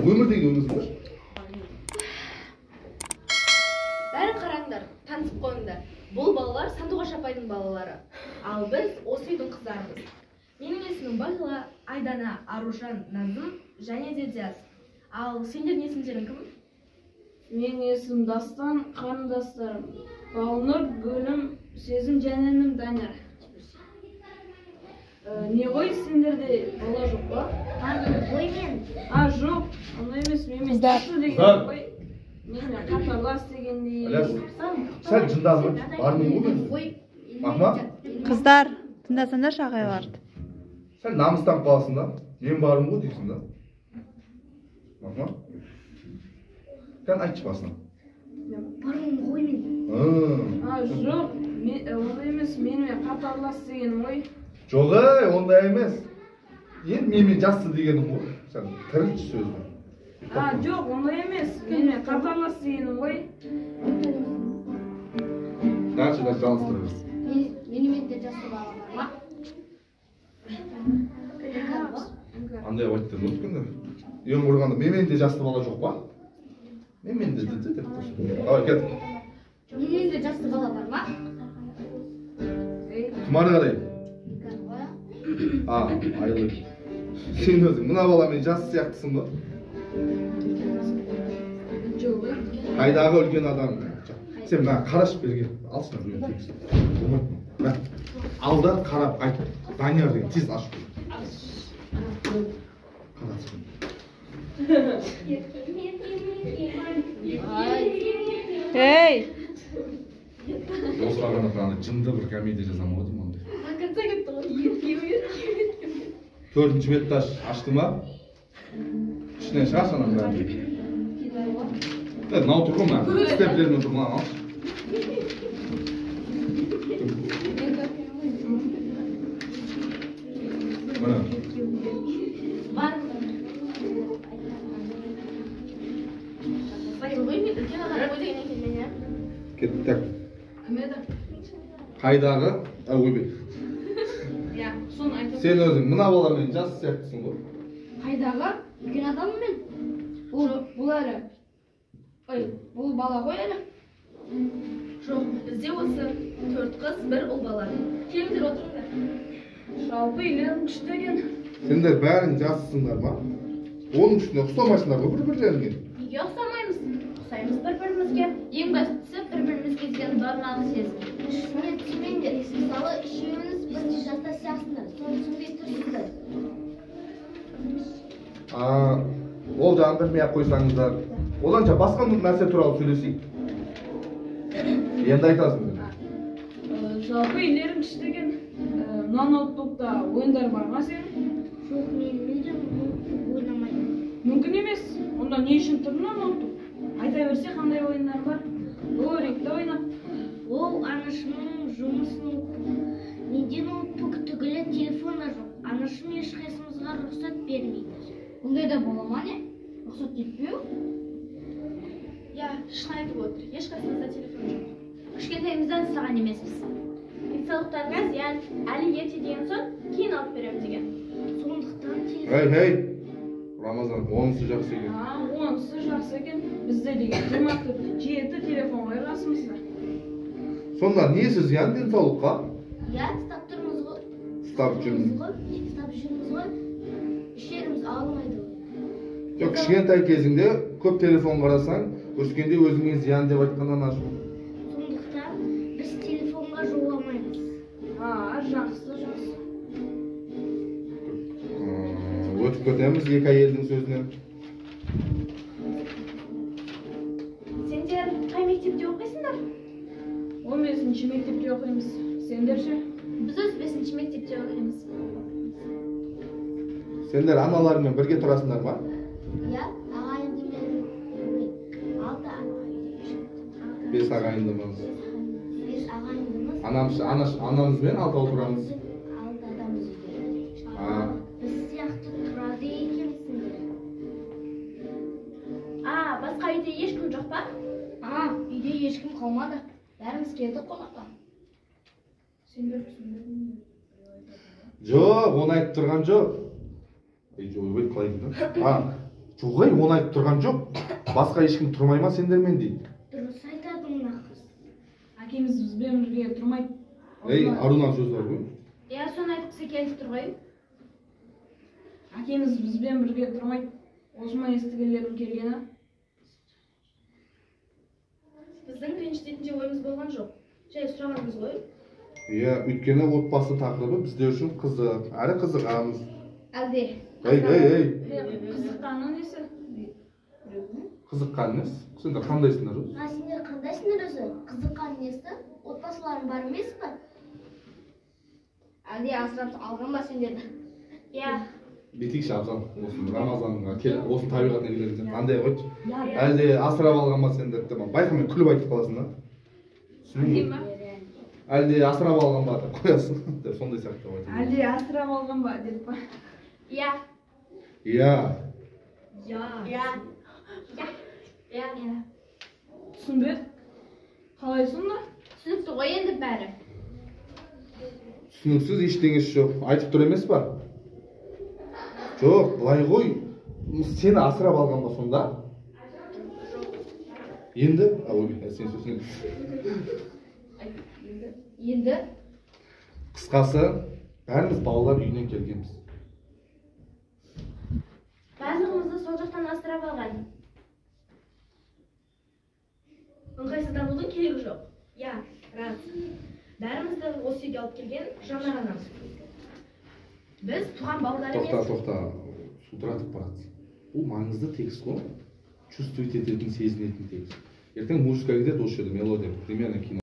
Өмір деген өмірсіңдер. Бәрін қараңдар, танысып қойыңдар. Бұл балалар Сандуғаш апайдың балалары. Ал біз осы үйдің қыздарымыз. Менің есімім Бағила, Айдана, Аружан, Назым және де Диас. Ал сендердің есімдерің кім? Менің есімім Дастан, қарындастарым. Балнұр, Гүлім, Сезім және інім Данияр. Не ғой, сендерде бала жоқ па? Ой мен. Жоқ, ондай емес, мен жақсы деген ғой. Мен қатарлас дегендей. Сәл жындазып, бармын ғой. Махма? Қыздар, тыңдасаңдаршы ағайларды. Сәл намыстан қаласың да, мен бармын ғой дейсің да. Махма? Кән айтшы басына. Бармын ғой мен. Жоқ, ондай емес, менімен қатарлас дегенім ғой. Жоқ, ондай емес. Менімен жассы дегенім ғой. Сәл тірілші сөзді. Жоқ, ондай емес, менімен қатарлас дегенім ғой. Дальше жалыстырыңыз. Менімен де жасты бала бар ма? Андай айтты өткенде. Ең құрғанда менімен де жасты бала жоқ па? Менімен де деп тұрсын. Ой, кет. Менімен де жасты бала бар ма? Тұмары қарай. Айлы. Сен өзің мына баламен жас сияқтысың ба? Қайдағы үлкен адам? Сен маған қарашып берген. Алшына жүрген тексін. Алдан қарап айт. Данияр деген тез ашып берген. Қарасың. Ей! Достарына қаны жынды бір комедия жазам ғой деймін ондай. Төртінші бетті ашты ма? Ішінен шығаршы анам бәрін. Мынау тұр ғой мына. Степлермен тұр мынаны алшы. Мына. Кеттік. Қайдағы? Ойбай. Сен өзің мына баламен жас сияқтысың ғой. Қайдағы? Үлкен адаммын мен. Бұл әлі. Бұл бала ғой әлі. Жоқ, бізде осы 4 қыз, 1 ұл бала. Келіңдер отырыңдар. Жалпы үйлерің күшті екен. Сендер бәрің жассыңдар ма? Оның үстіне ұқсамайсыңдар ғой бір-бірлеріңе. Неге ұқсамаймыз? Ұқсаймыз бір-бірімізге. Ең бастысы бір-бірімізге деген бармағы сезім. Мен түсінбеңдер. Мысалы, үшеуіңіз бірінші жаста сияқтысыңдар. Соны түсінбей тұрсыздар. Ол жағын білмей-ақ қойсаңыздар. Оданша басқа нәрсе туралы сөйлесейік. Енді айтасың. Жалпы үйлерің күшті екен. Мына ноутбукта ойындар бар ма сенің? Жоқ, мен мүлдем ойнамаймын. Мүмкін емес. Онда не үшін тұр мына ноутбук? Айта берсе қандай ойындар бар? Өректі ойнап. Ол анашымның жұмысының. Менде ноутбук түгілі телефонда жоқ. Анашым ешқайсымызға рұқсат бермейді. Бұндай да бола ма не? Рұқсат етпеу? Шын айтып отыр. Ешқайсымызда телефон жоқ. Кішкентайымыздан саған емеспіз. Денсаулықтарыңа зиян, әлі ерте деген соң кейін алып беремін деген. Сондықтан телефон. Ей, Рамазан, онысы жақсы екен. Онысы жақсы екен. Бізде деген 27 телефон ғой расымызда. Сонда несі зиян денсаулыққа? Стап тұрмыз ғой. Стап жүрміз ғой. Ішеріміз алмайды ғой. Жоқ, кішкентай кезіңде көп телефон қарасаң, өскенде өзіңе зиян деп айтқаннан ашу. Сондықтан біз телефонға жоламаймыз. Жақсы. Өтіп кетеміз екі әйелдің сөзінен. Сендер қай мектепте оқисыңдар? 15-ші мектепте оқимыз. Сендер ше? Біз 5-ші мектепте оқимыз. Сендер аналарыңмен бірге тұрасыңдар ма? Ағайынды мен 6 ағайынды. 5 ағайындымыз. 5 ағайындымыз. Анамызбен 6 отырамыз. 6 адамыз үйде. Біз сияқты тұрады екенсіңдер. Басқа үйде ешкім жоқ па? Үйде ешкім қалмады. Бәріміз келдік қонаққа. Сендер Жоқ, оны айтып тұрған жоқ. Ойбай, қалай дейді? Жоқ ей, оны айтып тұрған жоқ. Басқа ешкім тұрмай ма сендермен дейді. Дұрыс айтады мына қыз. Әкеміз бізбен бірге тұрмайды. Ей, Арунаның сөзі бар ғой. иә соны айтқысы келіп тұр ғой. Әкеміз бізбен бірге тұрмайды. Осыма естігендерім келгені. Біздің ренжітетін де ойымыз болған жоқ. Жай сұрағанбыз ғой. Иә, өйткені отбасы тақырыбы біздер үшін қызық, әрі қызығамыз. Әлде Ей. Қызыққаны несі? Қызыққан несі? Сендер қандайсыңдар өзі? Сендер қандайсыңдар өзі? Қызыққан несі? Отбасыларың бар емес пе? әлде асырап алған ба сендерді? Иә. Бетейікші абзал, осы Рамазанға осы табиғатына келерден андай қойшы. Әлде асырап алған ба сендерді? Байқамай күліп айтып қаласың да. Дейм ба? Әлде асырап алған ба деп қоясың. Сондай сияқты деп айтып. Әлде асырап алған ба деп па? Иә. Иә. Иә. Түсінбедік. Қалай сонда? Түсінікті ғой енді бәрі. Түсініксіз ештеңесі жоқ. Айтып тұр емес па? Жоқ, былай ғой. Сені асырап алған ба сонда? Енді? Сен сөзің. Енді Қысқасы, бәріміз балалар үйінен келгенбіз. барлығымызды сол жақтан асырап алған. Ыңғайсызданудың керегі жоқ. Иә, рас. Бәрімізді осы үйге алып келген Жанар анамыз. Біз туған балалар емес. Тоқта, судыратып барады. Бұл маңызды текст қой. Чувствовать ететін, сезінетін текст. Ертең музыка кетеді осы жерде мелодия, примерно кино.